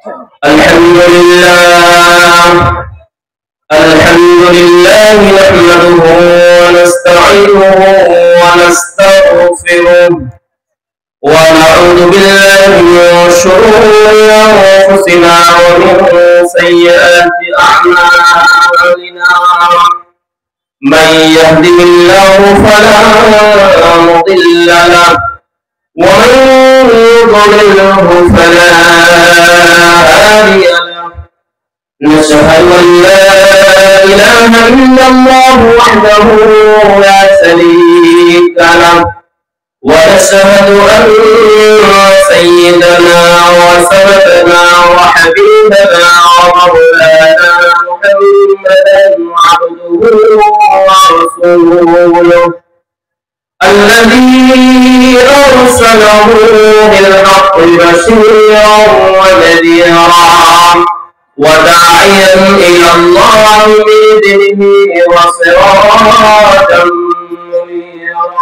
الحمد لله نحمده ونستعينه ونستغفره ونعوذ بالله من شرور أنفسنا ومن سيئات أعمالنا من يهده الله فلا مضل له ومن يضلله فلا هادي له نشهد أن لا إله إلا الله وحده لا شريك له ونشهد أن سيدنا وسندنا وحبيبنا ومولانا محمدا عبده ورسوله الذي أرسله بالحق بشيرا ونذيرا وداعيا إلى الله بإذنه وسراجا منيرا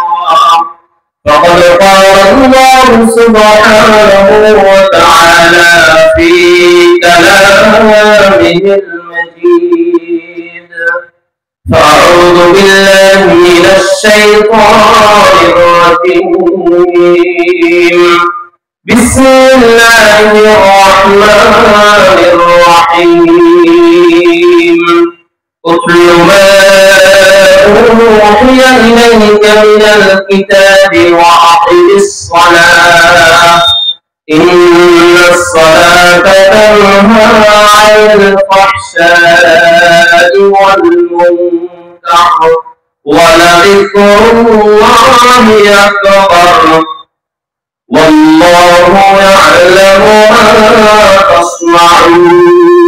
فقد قال الله سبحانه وتعالى في كلامه المجيد فأعوذ بالله من الشيطان الرجيم بسم الله الرحمن الرحيم اتل ما أوحي إليك من الكتاب وأقم الصلاة إن الصلاة تنهى عن الفحشاء والمنكر ولذكر الله أكبر والله يعلم ما تصنعون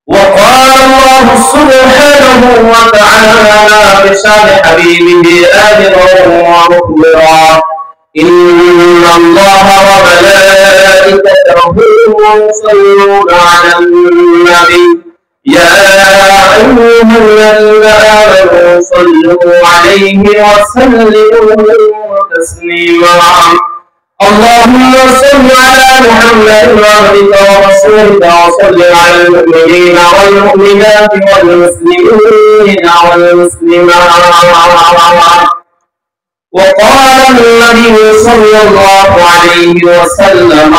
وقال الله سبحانه وتعالى بشأن حبيبه آمرا ومخبرا إن الله وملائكته يصلون على النبي يا أيها الذين آمنوا صلوا عليه وسلموا تسليما اللهم صل على محمد عبدك ورسولك وصل على المؤمنين والمؤمنات والمسلمين والمسلمات وقال النبي صلى الله عليه وسلم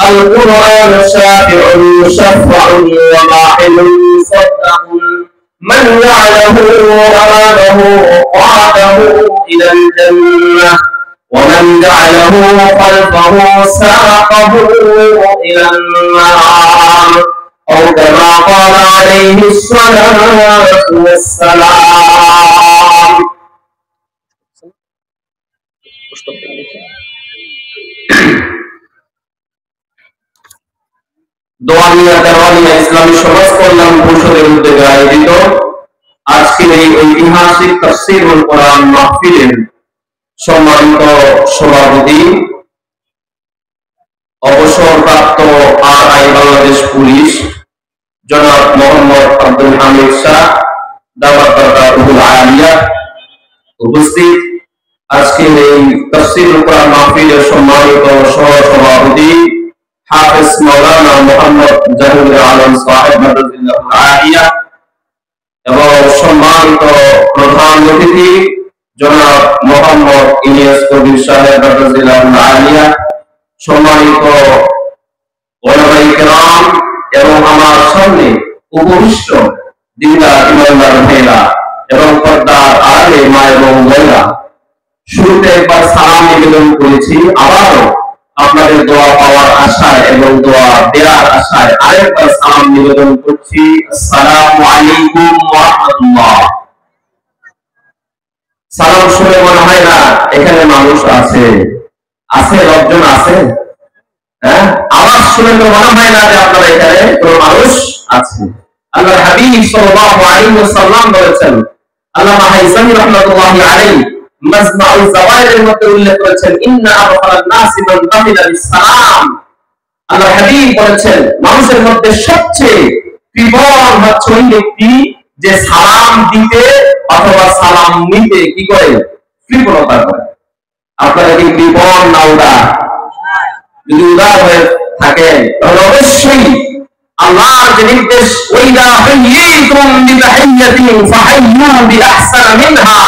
القرآن شافع مشفع وماحل مصدق من جعله أمامه قعده إلى الجنة ومن جعله خلفه ساقه إلى النار أو كما قال عليه الصلاة والسلام দোয়ানিয়া দেওয়ানিয়া ইসলামী সমাজ কল্যাণ পরিষদের উদ্যোগে আয়োজিত আজকের এই ঐতিহাসিক তাফসীরুল কোরআন মাহফিলের সম্মানিত সভাপতি অবসরপ্রাপ্ত আরআই বাংলাদেশ পুলিশ জনাব মোহাম্মদ আব্দুল হামিদ শাহ দাওয়াত বারকাতুল আলিয়া উপস্থিত আজকের এই তাফসীরুল কোরআন মাহফিলের সম্মানিত সহ-সভাপতি হাফেজ মাওলানা মোহাম্মদ জাহিদুল আলম সাহেব মাদ্রাসাতুল আলিয়া এবং সম্মানিত প্রধান অতিথি জনাব মোহাম্মদ ইলিয়াস কবির সাহেব মাদ্রাসাতুল আলিয়া সম্মানিত ওলামায়ে কেরাম এবং আমার সামনে উপবিষ্ট দিনদার ইমানদার ভাইরা এবং পর্দার আড়ালে মা এবং বোনেরা শুরুতে একবার সালাম নিবেদন করেছি আবারও আপনাদের দোয়া পাওয়ার আশায় এবং দোয়া দেওয়ার আশায় আরেকবার সালাম নিবেদন করছি আসসালামু আলাইকুম ওয়া রাহমাতুল্লাহ সালাম শুনে মনে হয় না এখানে মানুষ আছে লোকজন আছে হ্যাঁ আওয়াজ শুনে তো মনে হয় না যে আপনারা এখানে কোনো মানুষ আছে আল্লাহর হাবিব সাল্লাল্লাহু আলাইহি ওয়াসাল্লাম বলেছেন আল্লামা হাইসামি রাহমাতুল্লাহি আলাইহি মাজমাউল জাওয়াইরের মধ্যে উল্লেখ করেছেন ইন্না আবখালান নাসি মান বাহিলা বিসসালাম আল্লাহর হাবিব বলেছেন মানুষের মধ্যে সবচেয়ে কৃপণ হচ্ছে ওই ব্যক্তি যে সালাম দিতে অথবা সালাম নিতে কি করে কৃপণতা করে আপনারা কি কৃপণ না উদার যদি উদার হয়ে থাকেন তাহলে অবশ্যই আল্লাহর যে নির্দেশ ওয়াইদা হাইয়িতুম বিতাহিয়াতিন ফাহাইয়ু বিআহসানা মিনহা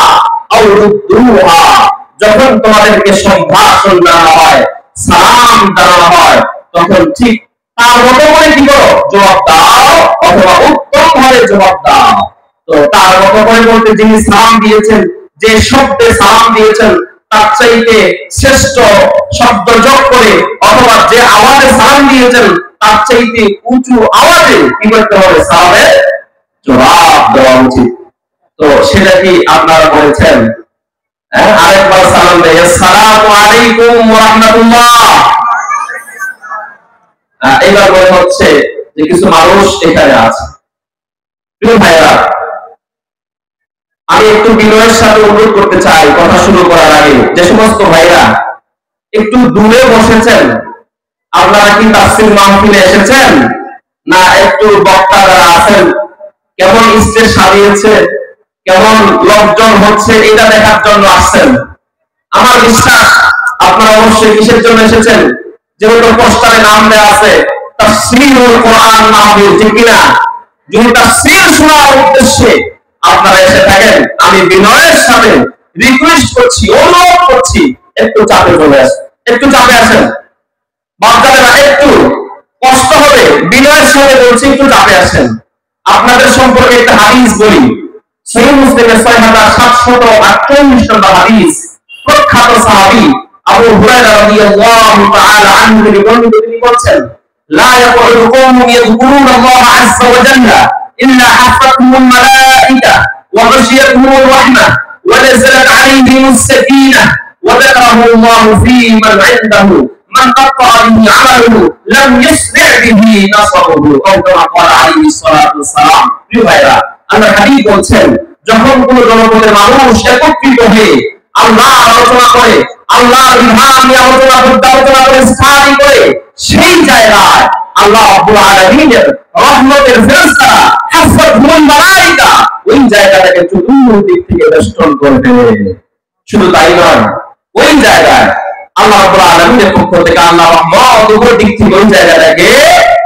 আও রুদ্দুহা, যখন তোমাদেরকে সম্ভাষণ জানানো হয়, সালাম জানানো হয়, তখন ঠিক তার মতো করে কি করো, জবাব দাও, অথবা উত্তম ভাবে জবাব দাও। তো তার মতো করে বলতে যিনি সালাম দিয়েছেন, যে শব্দে সালাম দিয়েছেন, তার চাইতে শ্রেষ্ঠ শব্দ যোগ করে অথবা যে আওয়াজে সালাম দিয়েছেন তার চাইতে উঁচু আওয়াজে কি করতে হবে, সালামের জবাব দেওয়া উচিত। তো সেটা কি আপনারা বলেছেন? আরেকবার সালাম দেয়, আসসালামু আলাইকুম ওয়া রাহমাতুল্লাহ। এবার মনে হচ্ছে যে কিছু মানুষ এখানে আছে। প্রিয় ভাইরা, আমি একটু বিনয়ের সাথে অনুরোধ করতে চাই কথা শুরু করার আগে, যে সমস্ত ভাইরা একটু দূরে বসেছেন, আপনারা কি তাফসীর মাহফিলে এসেছেন, না একটু বক্তা যারা আছেন কেমন স্টেজ সাজিয়েছে, কেমন লোকজন হচ্ছে এটা দেখার জন্য আসছেন? আমার বিশ্বাস আপনারা অবশ্যই কিসের জন্য এসেছেন? যেহেতু পোস্টারে নাম দেওয়া আছে তাফসীরুল কোরআন মাহফিল, ঠিক কিনা? যদি তাফসীর শোনার উদ্দেশ্যে আপনারা এসে থাকেন, আমি বিনয়ের সাথে রিকোয়েস্ট করছি, অনুরোধ করছি, একটু চাপে চলে আসেন, একটু চাপে আসেন। বাচ্চারা একটু কষ্ট হবে, বিনয়ের সাথে বলছি একটু চাপে আসেন। আপনাদের সম্পর্কে একটা হাদিস বলি, সহিহ মুসলিমের 6748 নম্বর হাদিস। প্রখ্যাত সাহাবী আবু হুরায়রা রাদিয়াল্লাহু তাআলা আনহু তিনি বলেন, লা ইয়াকুলু কওমুন ইয়াযকুরুনাল্লাহা আযজা ওয়া জাল্লা ইল্লা হাফাতহুমুল মালায়েকা ওয়া গাশিয়াতুহুমুর রাহমাহ ওয়া নাযালাত আলাইহিmus সাকিনাহ ওয়া যাকারাহুল্লাহু ফী মান 'ইনদাহু মান qatta'a bihi 'amaluhu লাম ইসরি' বিহি নাসাবুহু আও কামা ক্বালা আলাইহিস সালাতু ওয়াস সালাম। প্রিয় ভাইরা, আল্লাহর হাবিব বলেন, যখন কোন জনপদের মানুষ একত্রিত হয়ে আল্লাহ আলোচনা করে, আল্লাহর বিধান নিয়ে আলোচনা করে, স্থায়ী করে, সেই জায়গায় আল্লাহ রাব্বুল আলামিনের রহমতের ফেরেশতারা হাফাতুল মালায়েকা ওই জায়গাটাকে চতুর্দিক থেকে বেষ্টন করবে। শুধু তাই নয়, ওই জায়গায় আল্লাহ রাব্বুল আলামিনের পক্ষ থেকে আল্লাহ রহমত উপর দিক থেকে ওই জায়গাটাকে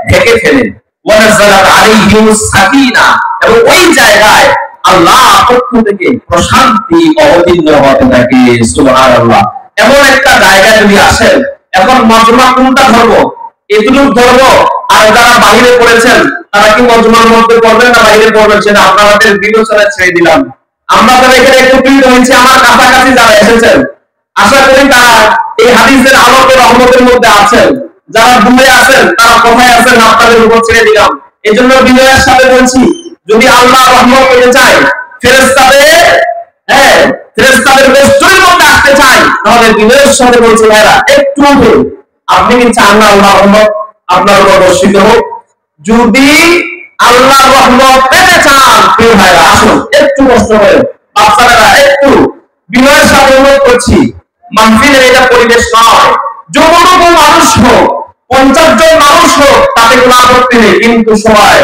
ঢেকে ফেলেন। ওয়া নাযালাত আলাইহিmus সাকিনা, এবং ওই জায়গায় আল্লাহ পক্ষ থেকে প্রশান্তি অবতীর্ণ হতে থাকে। সুবহানাল্লাহ। এমন একটা জায়গা যদি আসেন, এখন মজমা কোনটা ধরবো? এটুকু ধরবো, আর যারা বাইরে পড়েছেন তারা কি মজমার মধ্যে পড়বেন না বাইরে পড়বেন, সেটা আপনাদের বিবেচনা ছেড়ে দিলাম। আমরা যারা এখানে একত্রিত হয়েছি, আমার কাছাকাছি যারা এসেছেন, আশা করি তারা এই হাদিসের আলোকে রহমতের মধ্যে আছেন। যারা দূরে আছেন তারা কোথায় আছেন আপনাদের উপর ছেড়ে দিলাম। এজন্য বিনয়ের সাথে বলছি, যদি আল্লাহ রহমত পেতে চায়, ফেরেশতাদের বেষ্টনীর মধ্যে আসতে চাই, তাহলে বিনয়ের সাথে বলছি ভাইরা একটু আপনি কি চান না আল্লাহ রহমত আপনার উপর বর্ষিত হোক? যদি আল্লাহ রহমত পেতে চান, প্রিয় ভাইরা আসুন একটু কষ্ট করে, বাচ্চারা একটু বিনয়ের সাথে অনুরোধ করছি, মাহফিলের এটা পরিবেশ নয়। যতটুকু মানুষ হোক, 50 জন মানুষ হোক, তাতে কোনো আপত্তি নেই, কিন্তু সবাই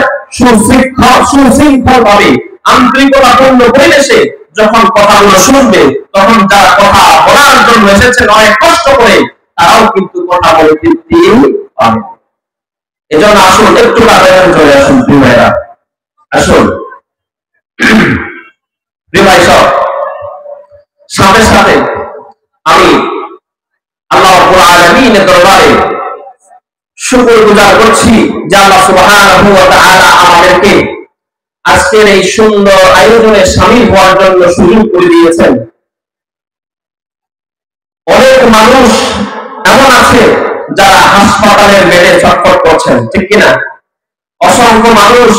সুশৃঙ্খল ভাবে আন্তরিকতাপূর্ণ পরিবেশে যখন কথাগুলো শুনবে, তখন যারা কথা বলার জন্য এসেছেন অনেক কষ্ট করে, তারাও কিন্তু কথা বলে তৃপ্তি পাবে। এজন্য আসুন একটু কাছাকাছি চলে আসুন প্রিয় ভাইরা, আসুন। প্রিয় ভাই সব, সাথে সাথে আমি আল্লাহ রাব্বুল আলামিনের দরবারে শুকরগুজার করছি যে আল্লাহ সুবহানাহু ওয়া তাআলা আমাদেরকে আজকের এই সুন্দর আয়োজনে শামিল হওয়ার জন্য সুযোগ করে দিয়েছেন। অনেক মানুষ এমন আছে যারা হাসপাতালের বেডে ছটফট করছেন, ঠিক কিনা? অসংখ্য মানুষ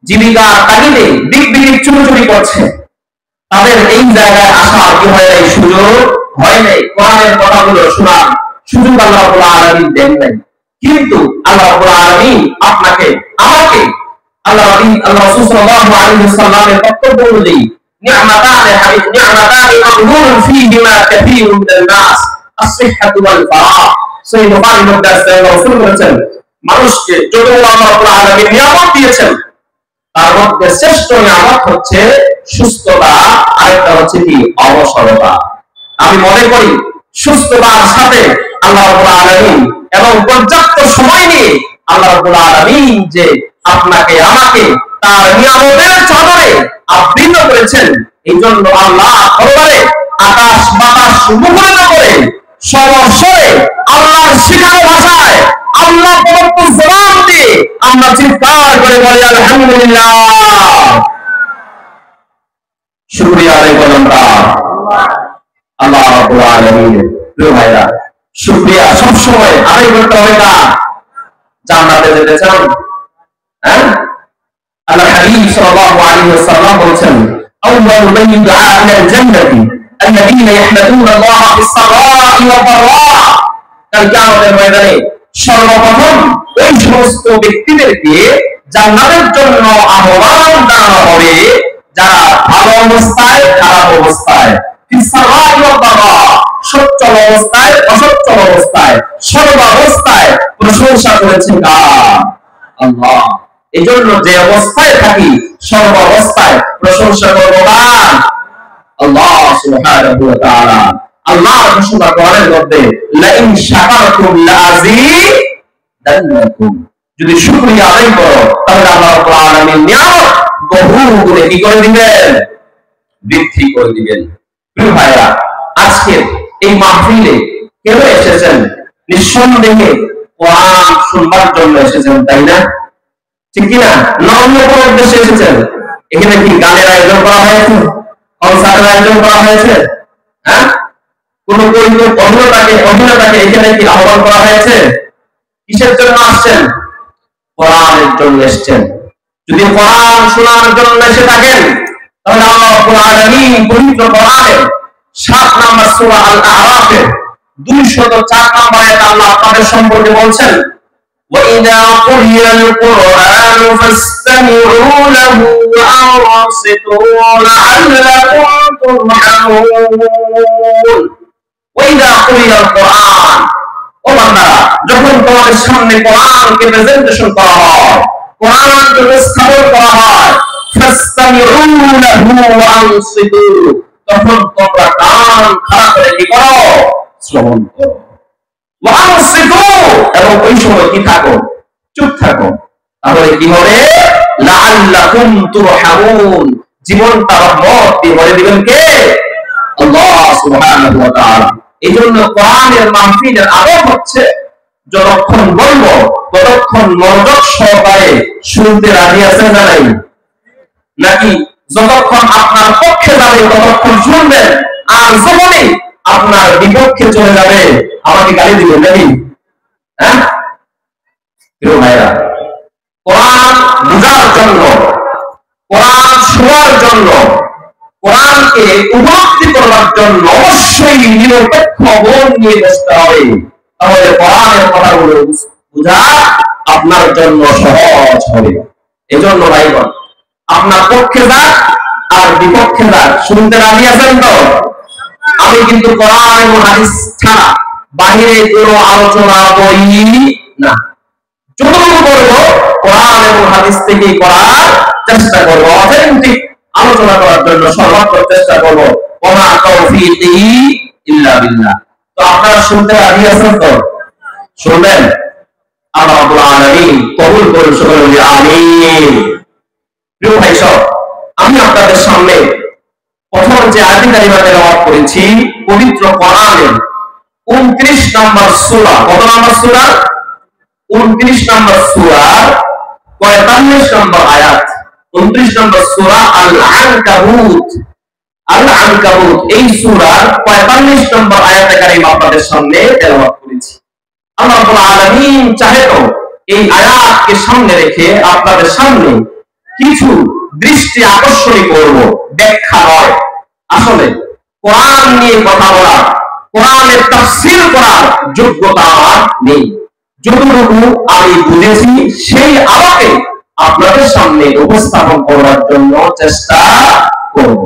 জীবিকার তাগিদে দিক বিদিক চুরি করছে। তাদের এই জায়গায় আসার কি হয় নাই, সুযোগ হয় নাই, কোরআনের কথাগুলো শোনার সুযোগ আল্লাহ রাব্বুল আলামিন দেন নাই। কিন্তু আল্লাহ রাব্বুল আলামিন আপনাকে আমাকে আল্লাহ রাসূল সাল্লাল্লাহু আলাইহি ওয়াসাল্লামের বক্তব্য অনুযায়ী নি'মাতানি মাগবুনুন ফীহিমা কাসীরুন মিনান নাস আস-সিহহাতু ওয়াল ফারাহ। সহিহ বুখারীর মধ্যে আছে, রাসূল বলেছেন, মানুষকে যত আল্লাহ রাব্বুল আলামিন নিয়ামত দিয়েছেন, তার মধ্যে শ্রেষ্ঠ নিয়ামত হচ্ছে সুস্থতা, আরেকটা হচ্ছে কি অবসরতা। আমি মনে করি সুস্থতার সাথে আল্লাহ রাব্বুল আলামিন এবং পর্যাপ্ত সময় নিয়ে আল্লাহ রাব্বুল আলামিন যে আপনাকে আমাকে তার নিয়ামতের চাদরে আবৃত করেছেন, এই জন্য আল্লাহ দরবারে আকাশ বাতাস মুখরিত করে সর্বস্বরে আল্লাহর শিখানো ভাষায় আল্লাহ প্রদত্ত জবান দিয়ে আমরা চিৎকার করে বলি আলহামদুলিল্লাহ, শুকরিয়া আদায় করি আমরা আল্লাহ রাব্বুল আলামিনের। প্রিয় ভাইরা, শুকরিয়া সবসময় আদায় করতে হবে না। জান্নাতে যেতে চান? হ্যাঁ, আল্লাহ হাবিব সাল্লাল্লাহু আলাইহি ওয়াসাল্লাম বলেছেন, আউয়ালু মান দুআ ইলাল জান্নাতি আল্লাযীনা ইয়াহমাদুনা আল্লাহ ফিস-সারা'i ওয়াদ-দাররা। কাল কিয়ামতের ময়দানে সর্বপ্রথম ওই সমস্ত ব্যক্তিদেরকে জান্নাতের জন্য আহ্বান জানানো হবে যারা ভালো অবস্থায়, খারাপ অবস্থায়, ফিস-সারা'i ওয়াদ-দাররা, সচ্ছল অবস্থায়, অসচ্ছল অবস্থায়, সর্বাবস্থায় প্রশংসা করেছেন আল্লাহ। এই জন্য যে অবস্থায় থাকি সর্বাবস্থায় প্রশংসা করব কার? আল্লাহ সুবহানাহু ওয়া তাআলা। আল্লাহ ঘোষণা করেন মধ্যে লা ইন শাকারতুম লাযীদান্নাকুম, যদি শুকরিয়া আদায় করো তাহলে আল্লাহ রাব্বুল আলামিন নিয়ামত বহু গুণে কি করে দিবেন? বৃদ্ধি করে দিবেন। প্রিয় ভাইরা, আজকে এই মাহফিলে কেন এসেছেন? নিঃসন্দেহে কোরআন শুনবার জন্য এসেছেন, তাই না? ঠিক কিনা? না অন্য কোনো উদ্দেশ্যে এসেছেন? এখানে কি গানের আয়োজন করা হয়েছে? কনসার্টের আয়োজন করা হয়েছে? হ্যাঁ, কোন অভিনেতাকে এখানে কি আহ্বান করা হয়েছে? কিসের জন্য আসছেন? কোরআনের জন্য এসেছেন। যদি কোরআন শোনার জন্য এসে থাকেন তাহলে আল্লাহ রাব্বুল আলামিন পবিত্র কোরআনের 7 নম্বর সূরা আল-আরাফের 204 নম্বর আয়াতে আল্লাহ আপনাদের সম্পর্কে বলছেন, وَإِذَا قُرِئَ الْقُرْآنُ فَاسْتَمِعُوا لَهُ وَأَنصِتُوا لَعَلَّكُمْ تُرْحَمُونَ। وَإِذَا قُرِئَ الْقُرْآنُ, ও বান্দারা, যখন তোমাদের সামনে কোরআনকে প্রেজেন্টেশন করা হয়, কোরআনকে উপস্থাপন করা হয়, ফাসতামিউ লাহু ওয়া আনসিতু, তখন তোমরা কান খাড়া করে কি করো? শ্রবণ করো। ওয়া আনসিতু, এবং ওই সময় কি থাকো? চুপ থাকো। তাহলে কি হবে? লাআল্লাকুম তুরহামুন, জীবনটা রহমত দিয়ে ভরে দিবেন কে? আল্লাহ সুবহানাহু ওয়া তাআলা। এই জন্য কোরআনের মাহফিলের আদব হচ্ছে যতক্ষণ বলবো ততক্ষণ মনোযোগ সহকারে শুনতে রাজি আছেন না নাই? নাকি যতক্ষণ আপনার পক্ষে যাবে ততক্ষণ শুনবেন, আর যখনই আপনার বিপক্ষে চলে যাবে আমাকে গালি দিবেন নাকি? হ্যাঁ প্রিয় ভাইরা, কোরআন বোঝার জন্য, কোরআন শোনার জন্য, কোরআনকে উপলব্ধি করার জন্য অবশ্যই নিরপেক্ষ মন নিয়ে বসতে হবে। তাহলে কোরআনের কথাগুলো বোঝা আপনার জন্য সহজ হবে। এজন্য ভাইগণ, আপনার পক্ষে যাক আর বিপক্ষে যাক, শুনতে রাজি আছেন তো? আমি কিন্তু কোরআন এবং হাদিস ছাড়া বাহিরে কোনো আলোচনা বই না। যতটুকু করবো কোরআন এবং হাদিস থেকে করার চেষ্টা করবো, অথেন্টিক আলোচনা করার জন্য সর্বাত্মক চেষ্টা করবো। ওমা তাওফীকি ইল্লা বিল্লাহ। তো আপনারা শুনতে রাজি আছেন তো? শুনবেন? আল্লাহ রাব্বুল আলামিন কবুল করুন, সকলে বলি আমিন। প্রিয় ভাই সব, আমি আপনাদের সামনে প্রথম যে আয়াত কারিমা তেলাওয়াত করেছি পবিত্র কোরআনের 29 নম্বর সূরা। কত নম্বর সূরা? 29 নম্বর সূরা 45 নম্বর আয়াত। 29 নম্বর সূরা আল-আনকাবুত। আল-আনকাবুত এই সূরার 45 নম্বর আয়াত কারিমা আপনাদের সামনে তেলাওয়াত করেছি। আল্লাহ রাব্বুল আলামিন চাহে তো এই আয়াতকে সামনে রেখে আপনাদের সামনে কিছু দৃষ্টি আকর্ষণ করব, ব্যাখ্যা নয়। আসলে কোরআন নিয়ে কথা বলা, কোরআনের তাফসীর করার যোগ্যতা আমার নেই। যতটুকু আমি বুঝেছি সেই আলোকে আপনাদের সামনে উপস্থাপন করার জন্য চেষ্টা করব।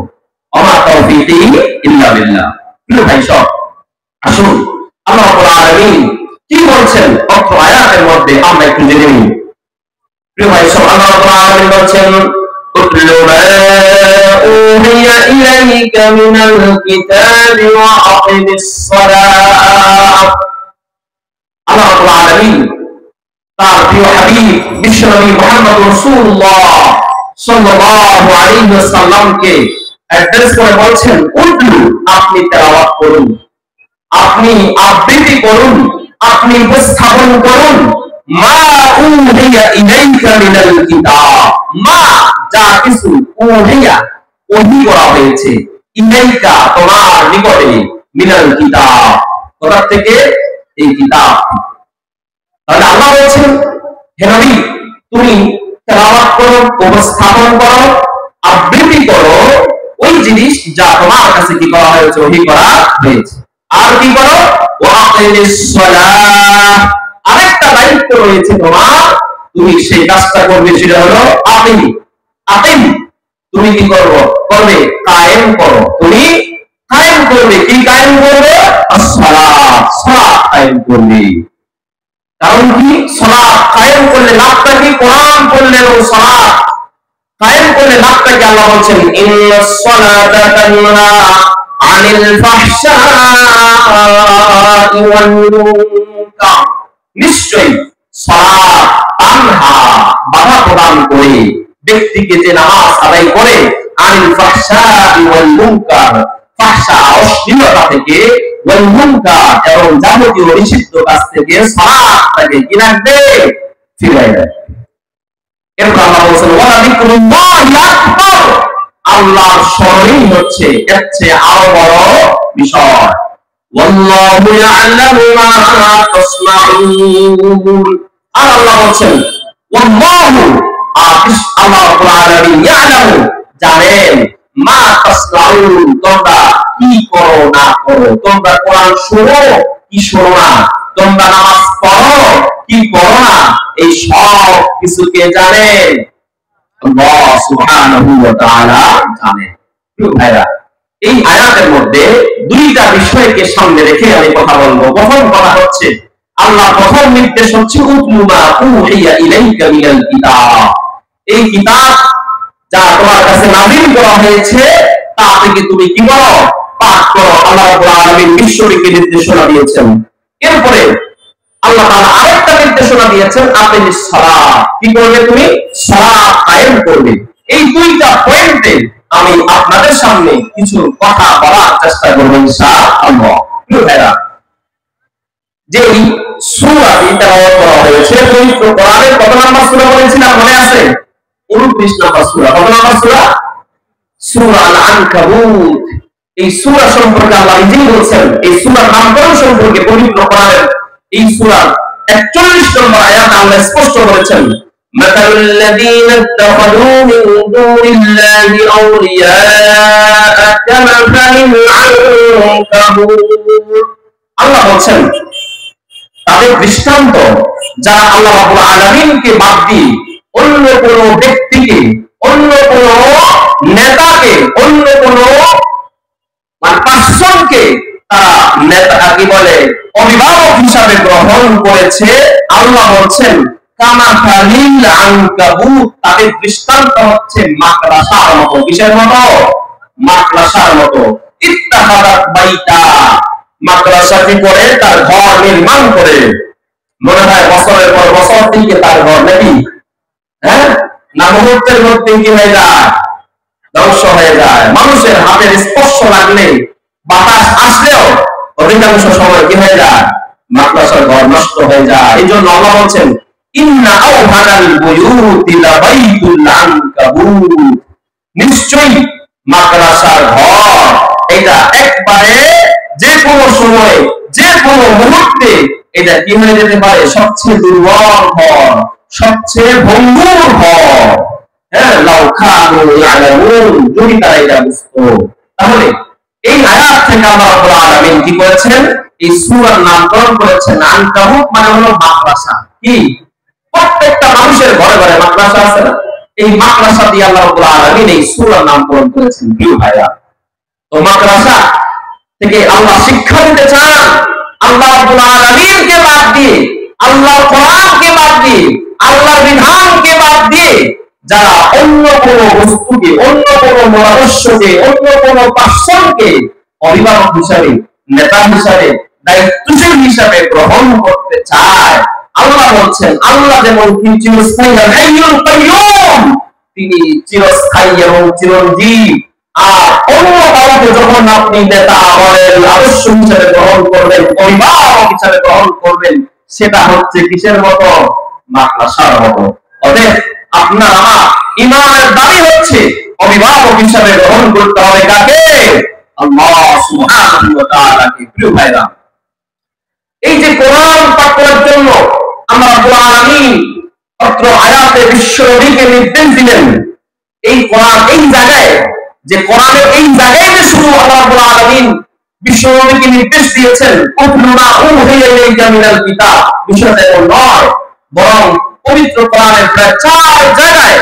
ওমা তাওফীকি ইল্লা বিল্লাহ। প্রিয় ভাই সব, আসুন আল্লাহ রাব্বুল আলামিন কি বলছেন অর্থ আয়াতের মধ্যে আমরা একটু জেনে নিই। প্রিয় ভাই সব, আল্লাহ রাব্বুল আলামিন বলছেন, উতলু মা উহিয়া ইলাইকা মিনাল কিতাবি ওয়া আকিমিস সালাহ। আল্লাহ রাব্বুল আলামিন তার প্রিয় হাবিব বিশ্বনবী মুহাম্মদ রাসূলুল্লাহ সাল্লাল্লাহু আলাইহি ওয়াসাল্লামকে অ্যাড্রেস করে বলছেন, উতলু, আপনি তেলাওয়াত করুন, আপনি আবৃত্তি করুন, আপনি উপস্থাপন করুন, মা উহিয়া ইলাইকা মিনাল কিতাব, মা, যা কিছু, উহিয়া, ওহী করা হয়েছে, ইলাইকা, তোমার নিকটে, মিনাল কিতাব, কোথা থেকে? এই কিতাব। তাহলে আল্লাহ বলছেন, হে নবী, তুমি তেলাওয়াত করো, উপস্থাপন করো, আবৃত্তি করো ওই জিনিস যা তোমার কাছে কি করা হয়েছে, ওহী করা হয়েছে। আর কি করো? ওয়াকিমিস সালাহ, আরেকটা দায়িত্ব রয়েছে তোমার, তুমি সেই কাজটা করবে, সেটা হলো আকিম। আকিম, তুমি কি করবে? কায়েম করো, তুমি কায়েম করবে। কি কায়েম করবে? as-সালাত, সালাত কায়েম করবে। কারণ কি? সালাত কায়েম করলে লাভটা কি? কোরআন পড়লে ও সালাত কায়েম করলে লাভটা কি? আল্লাহ বলছেন, ইন্নাস সালাতা তানহা আনিল ফাহশাই ওয়াল মুনকার, নিশ্চয়ই সালাত তানহা, বাধা প্রদান করে, ব্যক্তিকে যে নামাজ আদায় করে, আনিল ফাহশাই ওয়াল মুনকার, ফাহশা, অশ্লীলতা থেকে, ওয়াল মুনকার, এবং যাবতীয় নিষিদ্ধ কাজ থেকে সালাতটাকে কি রাখবে? ফিরাই রাখবে। এরপর আল্লাহ বলেছেন, ওয়া যিকরুল্লাহি আকবার, আল্লাহর স্মরণই হচ্ছে এর চেয়ে আরো বড় বিষয়। ওয়াল্লাহু ইয়ালামু মা তাসনাউন, আর আল্লাহ বলেন, ওয়াল্লাহু, আল্লাহ রাব্বুল আলামিন, ইয়ালামু, জানেন, মা তাসনাউন, তোমরা কি করো না করো, তোমরা কোরআন শোনো কি শোনো না, তোমরা নামাজ পড়ো কি পড়ো না, এই সব কিছুকে জানেন আল্লাহ সুবহানাহু ওয়া তাআলা, জানেন। প্রিয় ভাইরা, এই আয়াতের মধ্যে দুইটা বিষয়কে সামনে রেখে আমি কথা বলবো। প্রথম কথা হচ্ছে, আল্লাহ প্রথম নির্দেশ হচ্ছে, উতলু মা উহিয়া ইলাইকা মিনাল কিতাব, এই কিতাব যা তোমার কাছে নাযিল করা হয়েছে তা থেকে তুমি কি করো? পাঠ করো। আল্লাহ রাব্বুল আলামিন বিশ্বকে নির্দেশনা দিয়েছেন। এরপরে আল্লাহ তাআলা আরেকটা নির্দেশনা দিয়েছেন, আকিমিস সালাত, কি করবে? তুমি সালাত কায়েম করবে। এই দুইটা পয়েন্টে আমি আপনাদের সামনে কিছু কথা বলার চেষ্টা করব ইনশাআল্লাহ। প্রিয় ভাইরা, যেই সূরাটি তেলাওয়াত করা হয়েছে, পবিত্র কোরআনের কত নাম্বার সূরা বলেছিলাম মনে আছে? 29 নাম্বার সূরা। কত নাম্বার সূরা? সূরা আল-আনকাবুত। এই সূরা সম্পর্কে আল্লাহ নিজেই বলছেন, এই সূরার নামকরণ সম্পর্কে পবিত্র কোরআনের এই সূরার 41 নম্বর আয়াতে আল্লাহ স্পষ্ট বলেছেন, মাতালুল লাযীনা ইত্তাখাযু মিন দুনিল্লাহি আউলিয়া কামাসালিল আনকাবুত। আল্লাহ বলেন, তাদের দৃষ্টান্ত, যারা আল্লাহ রাব্বুল আলামিনকে বাদ দিয়ে অন্য কোন ব্যক্তিকে, অন্য কোন নেতাকে, অন্য কোন পার্সনকে তারা নেতা কি বলে অভিভাবক হিসাবে গ্রহণ করেছে। আল্লাহ বলছেন, কামাসালিল আনকাবুত, তাদের দৃষ্টান্ত হচ্ছে মাকড়সার মতো। কিসের মতো? মাকড়সার মতো। ইত্তাখাযাত বাইতা, মাকড়সা কি করে? তার ঘর নির্মাণ করে। মনে হয় বছরের পর বছর থেকে তার ঘর, নাকি? হ্যাঁ, না মুহূর্তের মধ্যে কি হয়ে যায়? ধ্বংস হয়ে যায়। মানুষের হাতের স্পর্শ লাগলে, বাতাস আসলেও অধিকাংশ সময় কি হয়ে যায়? মাকড়সার ঘর নষ্ট হয়ে যায়। এই জন্য আল্লাহ বলছেন, ইন্না আওহানাল বুয়ুতি লাবাইতুল আনকাবুত, নিশ্চয়ই মাকড়সার ঘর এটা একবারে যে কোনো সময়, যে কোনো মুহূর্তে এটা কি হয়ে যেতে পারে? সবচেয়ে দুর্বল ঘর, সবচেয়ে ভঙ্গুর ঘর। হ্যাঁ, লাউ খানু ইয়ালামুন, যদি তারা এটা বুঝতো। তাহলে এই আয়াত থেকে আল্লাহ রাব্বুল আলামিন কি করেছেন? এই সূরার নামকরণ করেছেন আনকাবুত, মানে হলো মাকড়সা। কি? প্রত্যেকটা মানুষের ঘরে ঘরে মাকড়সা আছে না? এই মাকড়সা দিয়ে আল্লাহ রাব্বুল আলামিন এই সূরার নামকরণ করেছেন। প্রিয় ভাইরা, তো মাকড়সা থেকে আল্লাহ শিক্ষা দিতে চান, আল্লাহ রাব্বুল আলামিনকে বাদ দিয়ে, আল্লাহর কোরআনকে বাদ দিয়ে, আল্লাহর বিধানকে বাদ দিয়ে যারা অন্য কোন বস্তুকে, অন্য কোন মনুষ্যকে, অন্য কোন পার্সনকে অভিভাবক হিসাবে, নেতা হিসাবে, দায়িত্বশীল হিসাবে গ্রহণ করতে চায়, আল্লাহ বলছেন আল্লাহ যেমন চিরস্থায়ী হাইয়ুল কাইয়ুম, তিনি চিরস্থায়ী এবং চিরঞ্জীব। আর অন্য কাউকে যখন আপনি নেতা বলেন, আদর্শ হিসেবে গ্রহণ করবেন, অভিভাবক হিসেবে গ্রহণ করবেন, সেটা হচ্ছে কিসের মতো? মাকড়সার মতো। অতএব আপনার আমার ঈমানের দাবি হচ্ছে অভিভাবক হিসেবে গ্রহণ করতে হবে কাকে? আল্লাহ সুবহানাহু ওয়া তাআলাকে। প্রিয় ভাইরা, এই যে কোরআন পাঠ করার জন্য আল্লাহ রাব্বুল আলামিন অত্র আয়াতে বিশ্ব নবীকে নির্দেশ দিলেন। এই কোরআন এই জায়গায়, যে কোরআনের এই জায়গায় যে শুধু আল্লাহ রাব্বুল আলামিন বিশ্ব নবীকে নির্দেশ দিয়েছেন উতলুনা উহিয়া ইলাইকা মিনাল কিতাব, বিষয়টা এমন নয়, বরং পবিত্র কোরআনের প্রায় 4 জায়গায়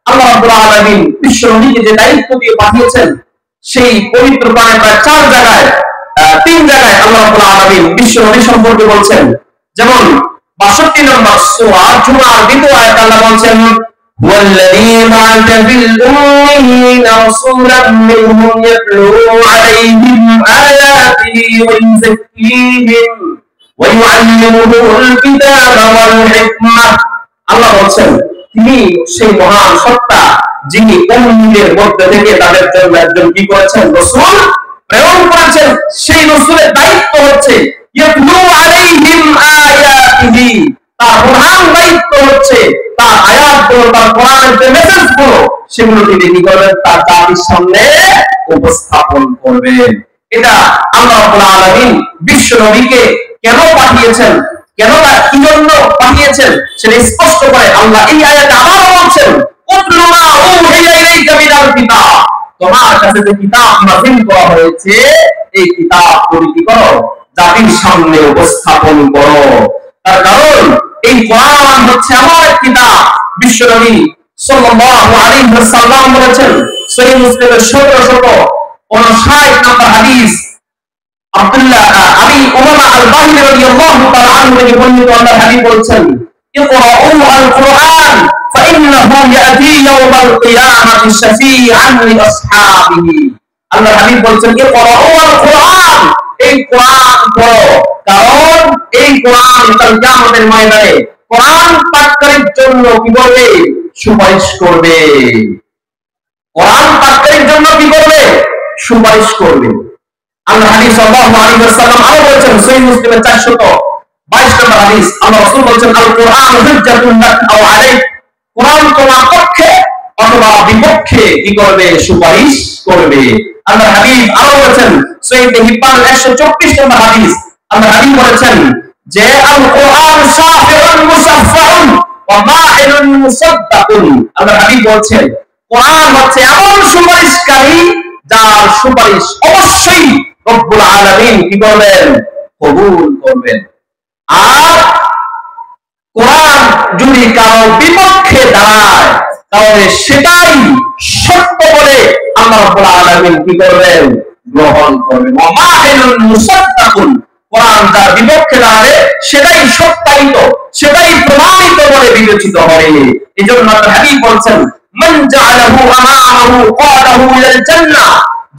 আল্লাহ রাব্বুল আলামিন বিশ্ব নবীকে যে দায়িত্ব দিয়ে পাঠিয়েছেন, সেই পবিত্র কোরআনের প্রায় 4 জায়গায় 3 জায়গায় আল্লাহ রাব্বুল আলামিন বিশ্ব নবী সম্পর্কে বলছেন। যেমন 62 নম্বর সূরা জুমার 2য় আয়াত আল্লাহ বলছেন والذي بعث في الأميين رسولا منهم يتلو عليهم آياته ويزكيهم ويعلمهم الكتاب والحكمة। আল্লাহ বলছেন তিনি সেই মহান সত্তা যিনি উম্মীদের মধ্যে থেকে তাদের জন্য একজন কি করেছেন? রাসূল প্রেরণ করেছেন। সেই রাসূলের দায়িত্ব হচ্ছে ইয়াতলু আলাইহিম আয়াতিহি, তার প্রধান দায়িত্ব হচ্ছে তার আয়াতগুলো, তার কোরআনের যে মেসেজগুলো, সেগুলো তিনি কি করবেন? তার জাতির সামনে উপস্থাপন করবেন। এটা আল্লাহ রাব্বুল আলামিন বিশ্ব নবীকে কেন পাঠিয়েছেন, কেন কি জন্য পাঠিয়েছেন, সেটা স্পষ্ট করে আল্লাহ এই আয়াতে আবার বলছেন উতলুনা উহিয়া ইলাইকা মিনাল কিতাব, তোমার কাছে যে কিতাব নাযিল করা হয়েছে এই কিতাব তুমি কি করো? জাতির সামনে উপস্থাপন করো। তার কারণ এই কোরআন হচ্ছে এমন এক কিতাব, বিশ্বনবী সাল্লাল্লাহু আলাইহি ওয়াসাল্লাম বলেছেন সহিহ মুসলিমের 1759 নম্বর হাদিস, আব্দুল্লাহ আবি উমামা আল-বাহিলি রাদিয়াল্লাহু তাআলা আনহু থেকে বর্ণিত আল্লাহর হাবিব বলেছেন ইকরাউ আল-কুরআন ফাইন্নাহু ইয়াতি ইয়াওমাল কিয়ামাতি শাফীআন লিআসহাবিহি। আল্লাহর হাবিব বলেছেন ইকরাউ আল-কুরআন, এই কোরআন পড়ো, কারণ এই কোরআন কাল কিয়ামতের ময়দানে কোরআন পাঠকারীর জন্য কি করবে? সুপারিশ করবে। কোরআন পাঠকারীর জন্য কি করবে? সুপারিশ করবে। আল্লাহ হাদিস সাল্লাল্লাহু আলাইহি ওয়াসাল্লাম আরো বলেছেন সহিহ মুসলিমের 422 নম্বর হাদিস, আল্লাহ রাসূল বলেছেন আল কুরআন হুজ্জাতুন লাক আও আলাইক, কোরআন তোমার পক্ষে অথবা বিপক্ষে কি করবে? সুপারিশ করবে। আল্লাহ হাবিব আরো বলেছেন সহিহ হিব্বান 124 নম্বর হাদিস, আল্লাহ হাবিব বলেছেন যে আল কুরআন শাফিউন মুশাফফাউন ওয়া মাহিলুন মুসাদ্দাকুন। আল্লাহ হাবিব বলেছেন কোরআন হচ্ছে এমন সুপারিশকারী যার সুপারিশ অবশ্যই রব্বুল আলামিন কি করবেন? কবুল করবেন। আর কোরআন যদি কারো বিপক্ষে দাঁড়ায় তাহলে সেটাই সত্য বলে আল্লাহ রাব্বুল আলামিন কি করবেন? গ্রহণ করবেন। ওয়া মাহিলুন মুসাদ্দাকুন, কোরআন যার বিপক্ষে দাঁড়াবে সেটাই সত্যায়িত, সেটাই প্রমাণিত বলে বিবেচিত হবে। এজন্য আল্লাহর হাবিব বলেন মান জাআলাহু আমামাহু ক্বাদাহু ইলাল জান্নাহ,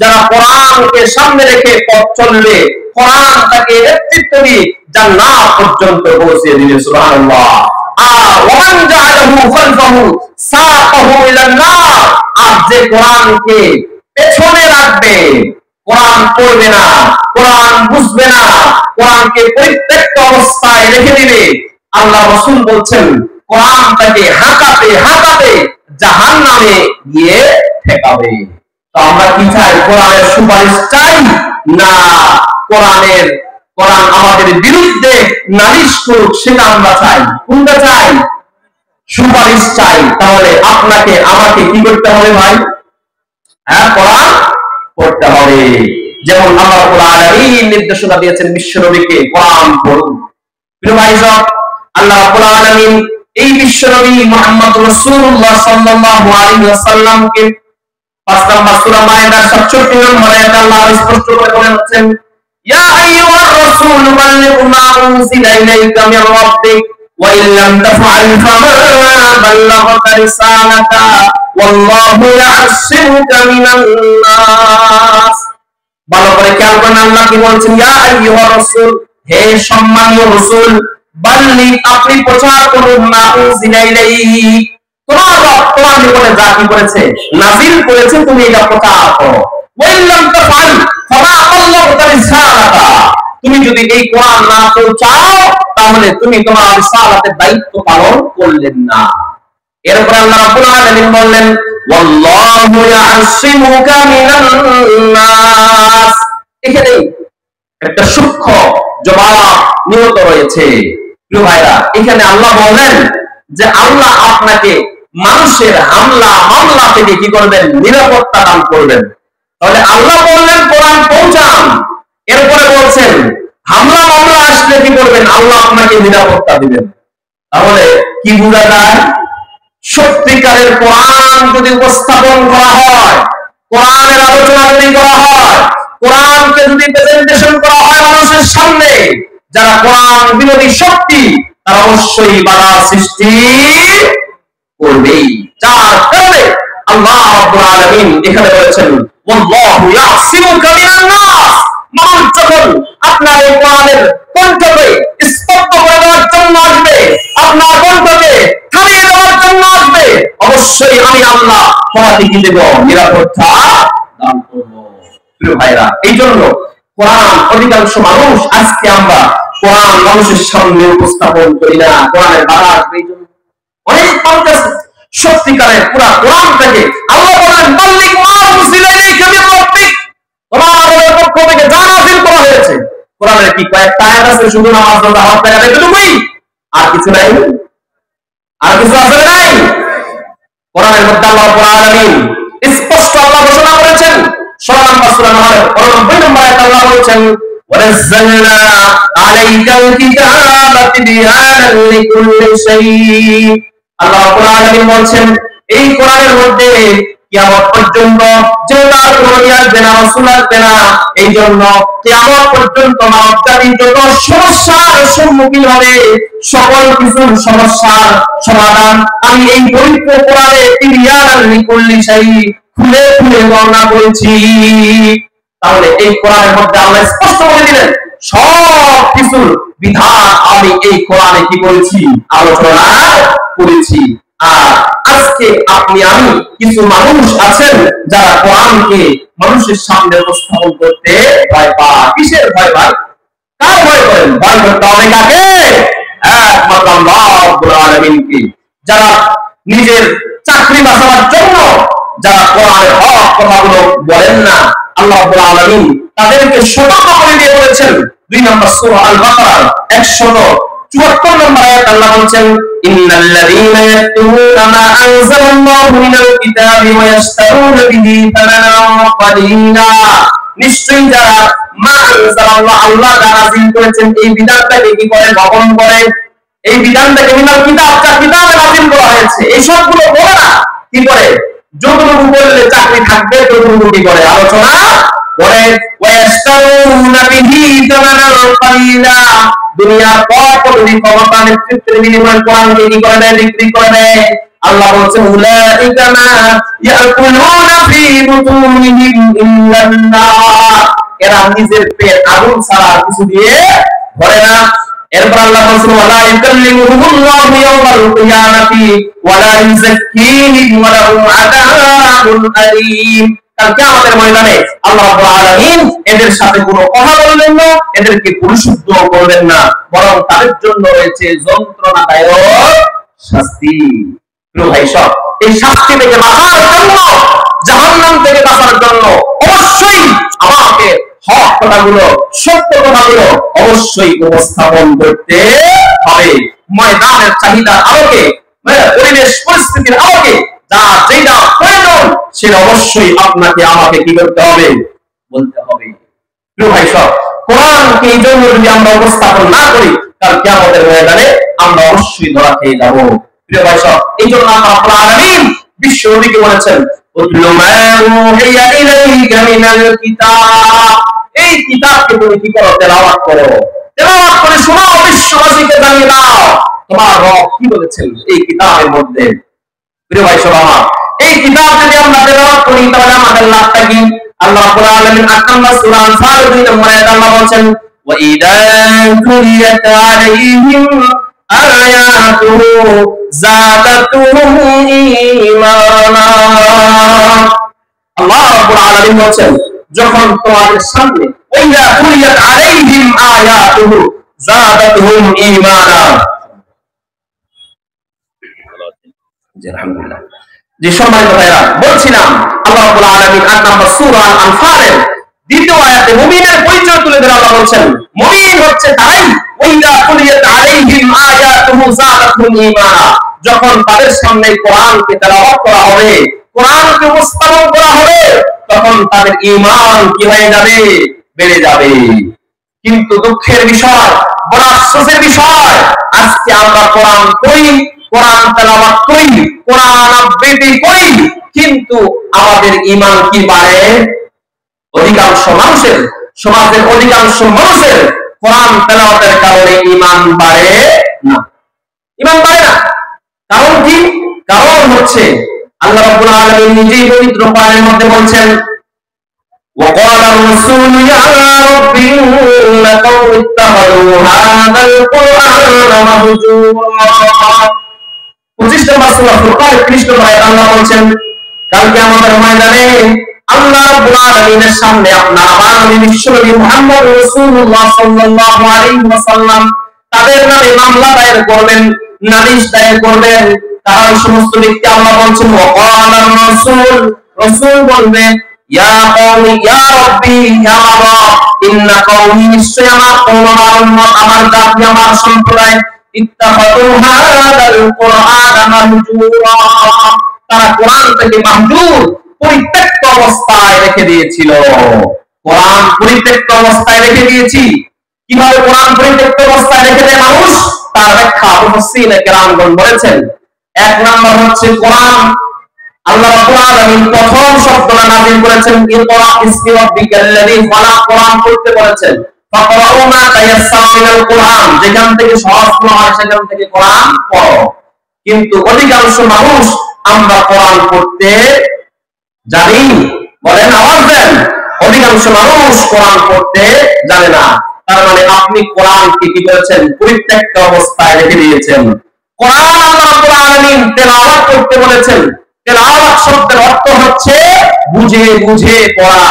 যারা কোরআনকে সামনে রেখে পথ চলবে কোরআন তাকে নেতৃত্ব দিয়ে জান্নাত পর্যন্ত পৌঁছে দিবে। সুবহানাল্লাহ। আর ওয়ান জাআলাহু খালফাহু সাকাহু ইলান নার, আর যে কোরআনকে পেছনে রাখবে, কোরআন পড়বে না, কোরআন বুঝবে না, কোরআনকে পরিত্যক্ত অবস্থায় রেখে দিবে, আল্লাহ রাসূল বলছেন কোরআন তাকে হাঁকাতে হাঁকাতে জাহান্নামে গিয়ে ঠেকাবে। তো আমরা কি চাই? কোরআনের সুপারিশ চাই না কোরআন আমাদের বিরুদ্ধে নালিশ করুক সেটা আমরা চাই? কোনটা চাই? সুপারিশ চাই। তাহলে আপনাকে আমাকে কি করতে হবে ভাই? হ্যাঁ, কোরআন পড়তে হবে। যেমন আল্লাহ রাব্বুল আলামিন নির্দেশনা দিয়েছেন বিশ্ব নবীকে কোরআন পড়ুন। প্রিয় ভাইরা, আল্লাহ রাব্বুল আলামিন এই বিশ্ব নবী মুহাম্মদ রাসূলুল্লাহ সাল্লাল্লাহু আলাইহি ওয়াসাল্লামকে 5 নম্বর সূরা মায়েদার 67 নম্বর আয়াতে আল্লাহ স্পষ্ট করে বলেছেন ইয়া আইয়ুহার রাসূল বাল্লিগ মা উনজিলা ইলাইকা মির রাব্বিক ওয়া ইন লাম তাফআল ফামা বাল্লাগতা রিসালাতা ওয়াল্লাহু ইয়াসিমুকা মিনান নাস। ভালো করে খেয়াল করেন আল্লাহ কি বলছেন, ইয়া আইয়ুহার রাসূল, হে সম্মানীয় রাসূল, বাল্লিগ আপনি প্রচার করুন মা উনজিলা ইলাইহি তোমার রব তোমার নিকটে যা কি করেছে নাযিল করেছে তুমি এটা প্রচার করো ওয়াইল্লাম তাফআল ফামা আল্লাহু রিসালাতা তুমি যদি এই কোরআন না পৌঁছাও তাহলে তুমি তোমার রিসালাতের দায়িত্ব পালন করলেন না। এরপর আল্লাহ রাব্বুল আলামিন বললেন ওয়াল্লাহু ইয়াসিমুকা মিনান নাস। এখানে একটা সূক্ষ্ম জবাব নিহত রয়েছে। প্রিয় ভাইরা, এখানে আল্লাহ বলেন যে আল্লাহ আপনাকে মানুষের হামলা মামলা থেকে কি করবেন? নিরাপত্তা দান করবেন। তাহলে আল্লাহ বললেন কোরআন পৌঁছান, এরপরে বলছেন হামলা মামলা আসলে কি করবেন? আল্লাহ আপনাকে নিরাপত্তা দিবেন। তাহলে কি বোঝা যায়? সত্যিকারের কোরআন যদি উপস্থাপন করা হয়, কোরআনের আলোচনা যদি করা হয়, কোরআনকে যদি প্রেজেন্টেশন করা হয় মানুষের সামনে, যারা কোরআন বিরোধী শক্তি তারা অবশ্যই বাধা সৃষ্টি করবেই। যার কারণে আল্লাহ রাব্বুল আলামিন এখানে বলেছেন ওয়াল্লাহু ইয়াসিমুকা মিনান নাস। মানুষ যখন আপনার এই কোরআনের কণ্ঠকে স্পষ্ট করে দেওয়ার জন্য আসবে, আপনার কণ্ঠকে থামিয়ে দেওয়ার জন্য আসবে, অবশ্যই আমি আল্লাহ তোমাকে কি দেব? নিরাপত্তা দান করব। প্রিয় ভাইরা, এই জন্য কোরআন অধিকাংশ মানুষ আজকে আমরা কোরআন মানুষের সামনে উপস্থাপন করি না। কোরআনের বাধা আসবে এই জন্য অনেক মানুষ সত্যিকারের পুরা কোরআনটাকে আল্লাহ বলেন বাল্লিগ মা উনজিলা ইলাইকা মির রাব্বিক, তোমার পক্ষ থেকে যা নাযিল করা হয়েছে। কোরআনের কি কয়েকটা আয়াত আছে? শুধু নামাজ রোজা হজ জাকাত এতটুকুই, আর কিছু নাই, আর কিছু আছে নাই? কোরআনের মধ্যে আল্লাহ রাব্বুল আলামিন স্পষ্ট আল্লাহ ঘোষণা করেছেন 16 নম্বর সূরা নাহলের 90 নম্বর আয়াতে আল্লাহ বলেছেন ওয়ানাজ্জালনা আলাইকাল কিতাবা তিবয়ানান লিকুল্লি শাই। আল্লাহ রাব্বুল আলামিন বলেন এই কোরআনের মধ্যে কিয়ামত পর্যন্ত যে তার কোনো নবী আসবে না, রাসূল আসবে না, এই জন্য কিয়ামত পর্যন্ত মানব জাতি যত সমস্যার সম্মুখীন হবে সকল কিছু সমস্যার সমাধান আমি এই পবিত্র কোরআনে তিবয়ানান লিকুল্লি শাই খুলে খুলে বর্ণনা করেছি। তাহলে এই কোরআনের মধ্যে আল্লাহ স্পষ্ট করে দিলেন সব কিছুর বিধান আমি এই কোরআনে কি করেছি? আলোচনা করেছি। আর আজকে আপনি আমি কিছু মানুষ আছেন যারা কোরআনকে মানুষের সামনে উপস্থাপন করতে ভয় পায়। কিসের ভয় পায়? কার ভয় করেন? ভয় করতে হবে কাকে? একমাত্র আল্লাহ রাব্বুল আলামিনকে। যারা নিজের চাকরি বাঁচানোর জন্য যারা কোরআনের হক কথাগুলো বলেন না, আল্লাহ রাব্বুল আলামিন তাদেরকে সতর্ক করে দিয়ে বলেছেন 2 নম্বর সূরা আল বাকারার 174 নম্বর আয়াত আল্লাহ বলেন ইন্নাল্লাযীনা ইয়াকতুমুনা মা আনজালাল্লাহু মিনাল কিতাবি ওয়া ইয়াশতারুনা বিহি তামানান কালীলা। নিশ্চয়ই যারা মা আনজালাল্লাহু আল্লাহ যা নাযিল করেছেন এই বিধানটাকে কি করে? গোপন করে। এই বিধানটাকে মিনাল কিতাব, যা কিতাবে নাযিল করা হয়েছে, এই সবগুলো বলে না, কি করে? যতটুকু বললে চাকরি থাকবে ততটুকু কি করে? আলোচনা করে। ওয়াস্তাউনা বিহি তামানান কালীলা। দুনিয়ার পদবি ক্ষমতা নেতৃত্বের বিনিময়ে কোরআনকে কি করে দেয়? বিক্রি করে দেয়। আল্লাহ বলেছেন উলাইকা মা ইয়াকুলুনা ফি বুতুনিহিম ইল্লান নার। এরা নিজের পেট আগুন ছাড়া কিছু দিয়ে ভরে না। এরপর আল্লাহ বলেছেন ওয়ালা ইউকাল্লিমুহুমুল্লাহু ইয়াওমাল কিয়ামাতি ওয়ালা ইউযাক্কিহিম ওয়া লাহুম আযাবুন আলীম। কাল কিয়ামতের ময়দানে আল্লাহ রাব্বুল আলামিন এদের সাথে কোনো কথা বলবেন না, এদেরকে পরিশুদ্ধ করবেন না, বরং তাদের জন্য রয়েছে যন্ত্রণাদায়ক শাস্তি। প্রিয় ভাই সব, এই শাস্তি থেকে বাঁচার জন্য, জাহান্নাম থেকে বাঁচার জন্য অবশ্যই আমাকে হক কথাগুলো, সত্য কথাগুলো অবশ্যই উপস্থাপন করতে হবে। ময়দানের চাহিদার আলোকে, পরিবেশ পরিস্থিতির আলোকে যা যেটা প্রয়োজন সেটা অবশ্যই আপনাকে আমাকে কি করতে হবে? বলতে হবে। প্রিয় ভাই সব, কোরআনকে এই জন্য যদি আমরা উপস্থাপন না করি কাল কিয়ামতের ময়দানে আমরা অবশ্যই ধরা খেয়ে যাব। প্রিয় ভাই সব, এই জন্য আল্লাহ রাব্বুল আলামিন বিশ্ব নবীকে বলেছেন উতলু মা উহিয়া ইলাইকা মিনাল কিতাব। এই কিতাবকে তুমি কি করো? তেলাওয়াত করো। তেলাওয়াত করে শোনাও, বিশ্ববাসীকে জানিয়ে দাও তোমার রব কি বলেছেন এই কিতাবের মধ্যে। প্রিয় ভাই সব আমার, এই কিতাব যদি আমরা তেলাওয়াত করি তাহলে আমাদের লাভটা কি? আল্লাহ রাব্বুল আলামিন 8 নম্বর সূরা আনফাল 2 নম্বর আয়াতে আল্লাহ বলেন وإذا تليت عليهم آياته زادتهم إيمانا আল্লাহ রাব্বুল আলামিন বলেন যখন তোমাদের সামনে ওয়াইদা তুলিয়াত আলাইহিম আয়াতুহু যাদাতুহুম ঈমানা আলহামদুলিল্লাহ যে সম্মানিত ভাইরা বলছিলাম আল্লাহ রাব্বুল আলামিন ৮ নম্বর সূরা আল-আনফালের দ্বিতীয় আয়াতে মুমিনের পরিচয় তুলে ধরে আল্লাহ বলেন মুমিন হচ্ছে তারাই ওয়াইদা তুলিয়াত আলাইহিম আয়াতুহু যাদাতুহুম ঈমানা যখন তাদের সামনে কোরআনকে তেলাওয়াত করা হবে কোরআনকে উপস্থাপন করা হবে তখন তাদের ঈমান কি হয়ে যাবে বেড়ে যাবে কিন্তু দুঃখের বিষয় বড় আফসোসের বিষয় আজকে আমরা কোরআন পড়ি কোরআন তেলাওয়াত করি কোরআন আবৃত্তি করি কিন্তু আমাদের ঈমান কি বাড়ে অধিকাংশ মানুষের সমাজের অধিকাংশ মানুষের কোরআন তেলাওয়াতের কারণে ঈমান বাড়ে না ঈমান বাড়ে না কারণ কি কারণ হচ্ছে আল্লাহ রাব্বুল আলামিন নিজেই পবিত্র কোরআনের মধ্যে বলেন وقال الرسول يا رب إن قوم اتخذوا هذا القرآن مهجورا 25 নম্বর সূরা ফুরকান 30 নম্বর আয়াতে আল্লাহ বলেন কাল কিয়ামতের ময়দানে আল্লাহ রাব্বুল আলামিনের সামনে আপনার আমার নবী বিশ্বনবী মুহাম্মদ রাসূলুল্লাহ সাল্লাল্লাহু আলাইহি ওয়াসাল্লাম তাদের নামে মামলা দায়ের করবেন নালিশ দায়ের করবেন তারা সমস্ত ব্যক্তি আল্লাহ বলেন ওয়াকাল রাসূল রাসূল বলবেন ইয়া কওমি ইয়া রাব্বি ইয়া আল্লাহ ইন্না কওমি নিশ্চয় আমার কওম আমার উম্মত আমার জাতি আমার সম্প্রদায় ইত্তাখাযু হাদাল কুরআন মাহজুরা তারা কোরআন থেকে মাহজুর পরিত্যক্ত অবস্থায় রেখে দিয়েছিল কোরআন পরিত্যক্ত অবস্থায় রেখে দিয়েছি কিভাবে কোরআন পরিত্যক্ত অবস্থায় রেখে দেয় মানুষ তার ব্যাখ্যা মুফাসসিরিনে কেরামগণ বলেছেন এক নাম্বার হচ্ছে কোরআন আল্লাহ রাব্বুল আলামিন প্রথম শব্দটা নাযিল করেছেন ইকরা বিসমি রাব্বিকাল্লাযী খালাক কোরআন পড়তে বলেছেন ফাকরাউ মা তায়াসসারা মিনাল কোরআন যেখান থেকে সহজ হয় সেখান থেকে কোরআন পড়ো কিন্তু অধিকাংশ মানুষ আমরা কোরআন পড়তে জানি বলেন আওয়াজ দেন অধিকাংশ মানুষ কোরআন পড়তে জানে না তার মানে আপনি কোরআনকে কি করেছেন পরিত্যক্ত অবস্থায় রেখে দিয়েছেন কোরআন আল্লাহ রাব্বুল আলামিন তেলাওয়াত করতে বলেছেন তেলাওয়াত শব্দের অর্থ হচ্ছে বুঝে বুঝে পড়া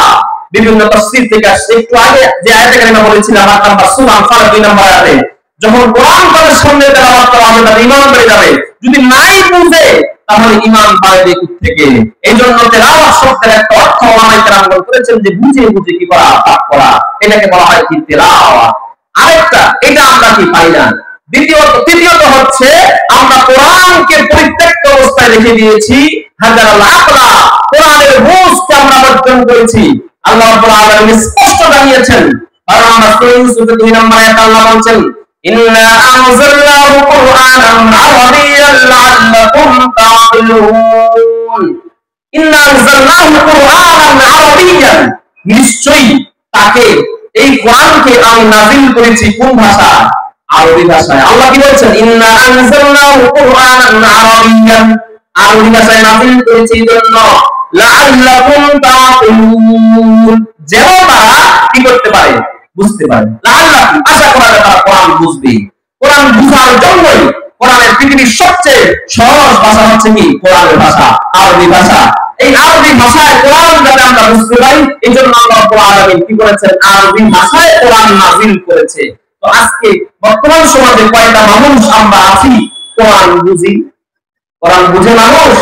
বিভিন্ন তাফসীর থেকে আসছে একটু আগে যে আয়াতে কারিমা বলেছিলাম ৮ নম্বর সূরা আল-ফালাক ২ নম্বর আয়াতে যখন কোরআন তাদের সামনে তেলাওয়াত করা হবে তার ঈমান বেড়ে যাবে যদি নাই বুঝে তাহলে ঈমান বাড়বে কোথা থেকে এইজন্য তেলাওয়াত শব্দের একটা অর্থ ওলামায়ে কেরামগণ করেছেন যে বুঝে বুঝে কি করা পাঠ করা এটাকে বলা হয় কি তেলাওয়াত আরেকটা এটা আমরা কি পাই না তৃতীয়ত হচ্ছে আমরা কোরআনকে পরিত্যক্ত অবস্থায় রেখে দিয়েছি হাজারাল আকলা কোরআনের বুঝকে আমরা বর্জন করেছি আল্লাহ রাব্বুল আলামিন স্পষ্ট জানিয়েছেন আর আমরা সূরা ইউসুফের ২ নম্বর আয়াতে আল্লাহ বলেন ইন্না আনজালনাহু কুরআনান আরাবিয়্যান লাআল্লাকুম তা'কিলুন ইন্না আনজালনাহু কুরআনান আরাবিয়্যান নিশ্চয়ই তাকে এই কোরআনকে আমি নাযিল করেছি কোন ভাষা আরবি ভাষায় আল্লাহ কি বলেন ইন্না আনজালনাহু কুরআনান আরাবিয়্যান আরবি ভাষায় নাযিল করেছি জন্য লাআল্লাকুম তা'কিলুন যেন তারা কি করতে পারে বুঝতে পারে লাআল্লাকুম আশা করা যায় তারা কোরআন বুঝবে কোরআন বুঝার জন্যই কোরআনের পৃথিবীর সবচেয়ে সহজ ভাষা হচ্ছে কি কোরআনের ভাষা আরবি ভাষা এই আরবি ভাষায় কোরআন যাতে আমরা বুঝতে পারি এইজন্য আল্লাহ রাব্বুল আলামিন কি করেছেন আরবি ভাষায় কোরআন নাযিল করেছে তো আজকে বর্তমান সমাজে কয়টা মানুষ আমরা আছি কোরআন বুঝি কোরআন বুঝে মানুষ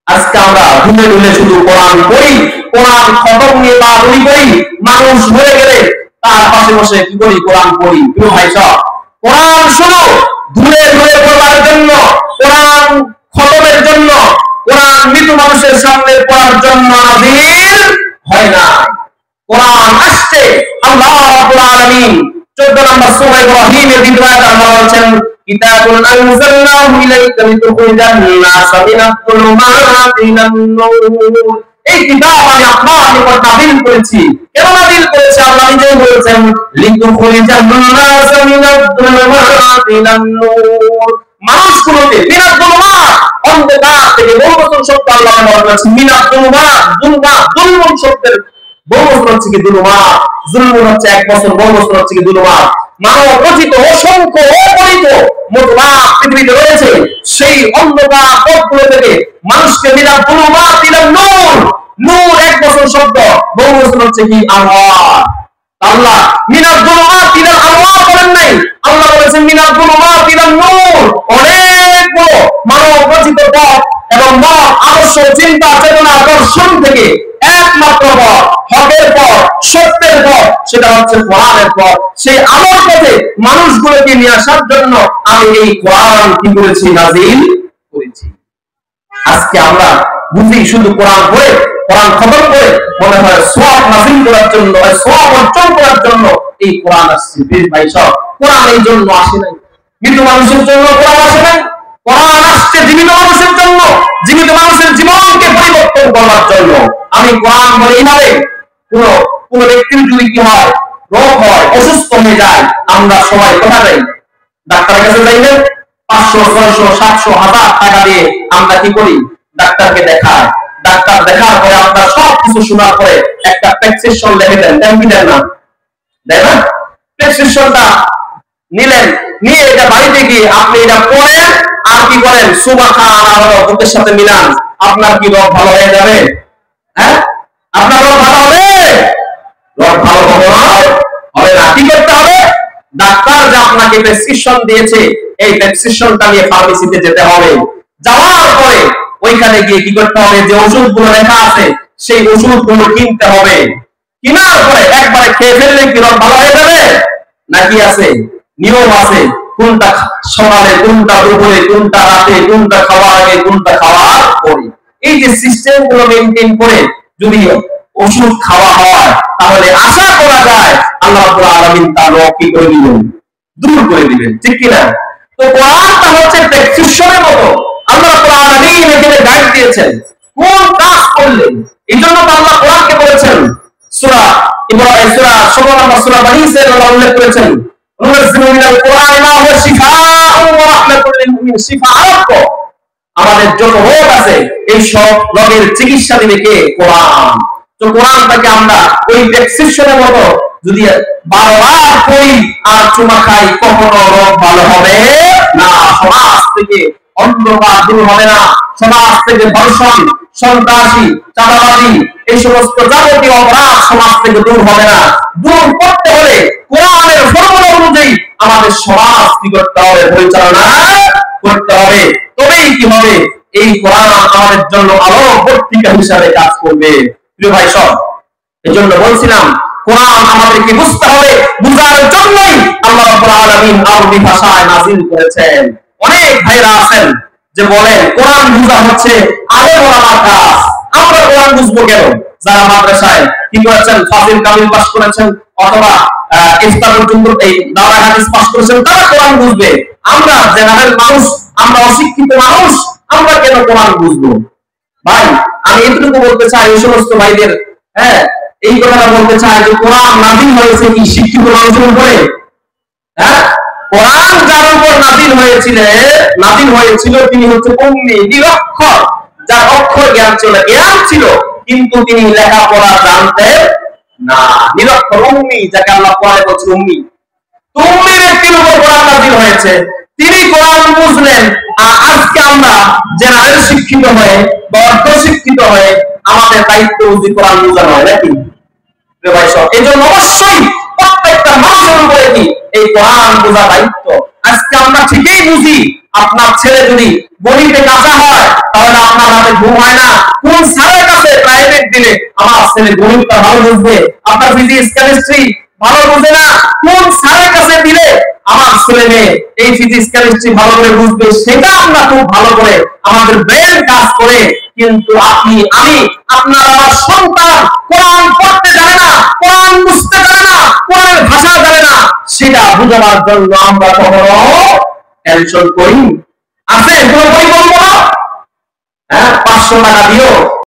আজকে আমরা ঘুরে ঘুরে শুধু কোরআন পড়ি কোরআন খতম নিয়ে বাড়ি করি মানুষ হয়ে গেলে তার পাশে বসে কি করি কোরআন পড়ি প্রিয় ভাই সব কোরআন শুনো ঘুরে ঘুরে পড়ার জন্য কোরআন খতমের জন্য কোরআন মৃত মানুষের সামনে পড়ার জন্য নাযিল হয় না কোরআন আসছে আল্লাহ রাব্বুল আলামিন 14 নম্বর সূরা ইব্রাহিমের ২ আয়াতে আল্লাহ বলেন কিতাবুন আনজালনাহু ইলাইকা লিতুখরিজান নাসা মিনাল যুলুমাতি ইলান নূর এই কিতাব আমি আপনার নিকট নাযিল করেছি কেন নাযিল করেছে আল্লাহ নিজেই বলেছেন লিতুখরিজান নাসা মিনাল যুলুমাতি ইলান নূর মানুষগুলোকে মিনাল যুলুমাত অন্ধকার থেকে বহুবচন শব্দ আল্লাহ ব্যবহার করেছেন মিনাল যুলুমাত যুলুমাত শব্দের বহুবচন হচ্ছে কি যুলুমাত জুলুম হচ্ছে 1 বছর, 9 বছর হচ্ছে কি জুলুমাত। মানব রচিত অসংখ্য অগণিত মুতলাক পৃথিবীতে রয়েছে, সেই অন্ধকার পথগুলো থেকে মানুষকে মিনাল জুলুমাত ইলান নূর, নূর 1 বছর শব্দ, 9 বছর হচ্ছে কি আনওয়ার। আল্লাহ মিনাল জুলুমাত ইলাল আনওয়ার বলেন নাই, আল্লাহ বলেছেন মিনাল জুলুমাত ইলান নূর। অনেকগুলো মানব রচিত পথ এবং মত, আদর্শ, চিন্তা, চেতনা, দর্শন থেকে একমাত্র পথ, হকের পথ, সত্যের পথ, সেটা হচ্ছে কোরআনের পথ। সেই আলোর পথে মানুষগুলোকে নিয়ে আসার জন্য আমি এই কোরআন কি করেছি, নাজিল করেছি। আজকে আমরা বুঝি শুধু কোরআন পড়ে, কোরআন খতম করে মনে হয় সওয়াব নাজিল করার জন্য, সওয়াব অর্জন করার জন্য এই কোরআন আসছে। ভাই সব কোরআন এই জন্য আসে নাই, মৃত মানুষের জন্য কোরআন আসে নাই। কোরআন আসছে জীবিত মানুষের জন্য, জীবিত মানুষের জীবনকে পরিবর্তন করার জন্য। আমি কোরআন বলি এইভাবে, কোন ব্যক্তির যদি কি হয়, রোগ হয়, অসুস্থ হয়ে যায়, আমরা সবাই কোথায় যাই? ডাক্তারের কাছে যাই না? 500, 600, 700, 1000 টাকা দিয়ে আমরা কি করি? ডাক্তারকে দেখাই। ডাক্তার দেখার পরে আপনার সবকিছু শোনার পরে একটা প্রেসক্রিপশন লিখে দেন, কি দেন না? দেয় না? প্রেসক্রিপশনটা নিলেন, নিয়ে এটা বাড়িতে গিয়ে আপনি এটা পড়েন আর কি করেন? সুবহানাল্লাহ বুকের সাথে মিলান, আপনার কি রোগ ভালো হয়ে যাবে? হ্যাঁ, আপনার রোগ ভালো হবে? রোগ ভালো হবে না। কি করতে হবে? ডাক্তার যে আপনাকে প্রেসক্রিপশন দিয়েছে, এই প্রেসক্রিপশনটা নিয়ে ফার্মেসিতে যেতে হবে। যাওয়ার পরে ওইখানে গিয়ে কি করতে হবে? যে ওষুধগুলো লেখা আছে সেই ওষুধগুলো কিনতে হবে। কেনার পরে একবারে খেয়ে ফেললে কি রোগ ভালো হয়ে যাবে? নাকি আছে নিয়ম আছে, কোনটা সকালে, কোনটা দুপুরে, কোনটা রাতে, কোনটা খাওয়ার আগে, কোনটা খাওয়ার পরে। এই যে সিস্টেম গুলো মেনটেন করে যদি ওষুধ খাওয়া হয়, তাহলে আশা করা যায় আল্লাহ রাব্বুল আলামিন তার রোগ কি করে দিবেন? দূর করে দিবেন, ঠিক কিনা? তো কোরআনটা হচ্ছে প্রেসক্রিপশনের মতো। আল্লাহ রাব্বুল আলামিন এখানে গাইড দিয়েছেন কোন কাজ করলে। এইজন্য তো আল্লাহ কোরআনকে বলেছেন, সূরা ইব্রাহিম, সূরা 16 নম্বর সূরা বনী ইসরাঈল আল্লাহ উল্লেখ করেছেন, আমাদের যত রোগ আছে এই সব রোগের চিকিৎসা দিবে কে? কোরআন। তো কোরআনটাকে আমরা ওই প্রেসক্রিপশনের মতো যদি বারবার পড়ি আর চুমা খাই, কখনো রোগ ভালো হবে না। সমাজ থেকে অন্ধকার দূর হবে না, সমাজ থেকে ধর্ষণ, সন্ত্রাসী, চাঁদাবাজি, এই সমস্ত যাবতীয় অপরাধ সমাজ থেকে দূর হবে না। দূর করতে হলে কোরআনের ফর্মুলা অনুযায়ী আমাদের সমাজ কি করতে হবে? পরিচালনা করতে হবে। তবেই কি হবে? এই কোরআন আমাদের জন্য আলো পত্রিকা হিসাবে কাজ করবে। প্রিয় ভাই সব, এজন্য বলছিলাম কোরআন আমাদেরকে বুঝতে হবে, বুঝার জন্যই আল্লাহ রাব্বুল আলামিন আরবি ভাষায় নাযিল করেছেন। অনেক ভাইরা আছেন যে বলেন কোরআন বুঝা হচ্ছে আলেম ওলামার কাজ। আমরা কোরআন বুঝবো কেন? যারা মাদ্রাসায় কি করেছেন, ফাজিল কামিল পাস করেছেন অথবা ইফতার পর্যন্ত এই দাওরা হাদিস পাস করেছেন, তারা কোরআন বুঝবে। আমরা জেনারেল মানুষ, আমরা অশিক্ষিত মানুষ, আমরা কেন কোরআন বুঝবো? ভাই আমি এটুকু বলতে চাই এই সমস্ত ভাইদের, এই কথাটা বলতে চাই যে কোরআন নাযিল হয়েছে কি শিক্ষিত মানুষের উপরে? কোরআন যার উপর নাযিল হয়েছিল তিনি হচ্ছে উম্মি, নিরক্ষর, যার অক্ষর জ্ঞান ছিল কিন্তু তিনি লেখাপড়া জানতেন না। নিরক্ষর উম্মি, যাকে আল্লাহ কোরআনে বলছে উম্মি। উম্মি ব্যক্তির উপর কোরআন নাযিল হয়েছে, তিনি কোরআন বুঝলেন। আর আজকে আমরা জেনারেল শিক্ষিত হয়ে বা অর্ধ শিক্ষিত হয়ে আমাদের দায়িত্ব উচিত কোরআন বোঝানো হয় নাকি? এই জন্য অবশ্যই প্রত্যেকটা মানুষের উপরে কি এই কোরআন বোঝা দায়িত্ব। আজকে আমরা ঠিকই বুঝি, আপনার ছেলে যদি গণিতে কাঁচা হয় তাহলে আপনার হাতে ঘুম হয় না। কোন স্যারের কাছে প্রাইভেট দিলে আমার ছেলে গণিতটা ভালো বুঝবে? আপনার ফিজিক্স, কেমিস্ট্রি ভালো বুঝে না। কোন স্যারের কাছে দিলে আমার ছেলে মেয়ে এই ফিজিক্স, কেমিস্ট্রি ভালো করে বুঝবে? সেটা আমরা খুব ভালো করে আমাদের ব্রেন কাজ করে। কিন্তু আপনি, আমি, আপনার আমার সন্তান কোরআন পড়তে জানে না, কোরআন বুঝতে জানে না, কোরআনের ভাষা জানে না, সেটা বোঝানোর জন্য আমরা কখনো টেনশন করি? আছে কোনো বই বলবো না? 500 টাকা দিও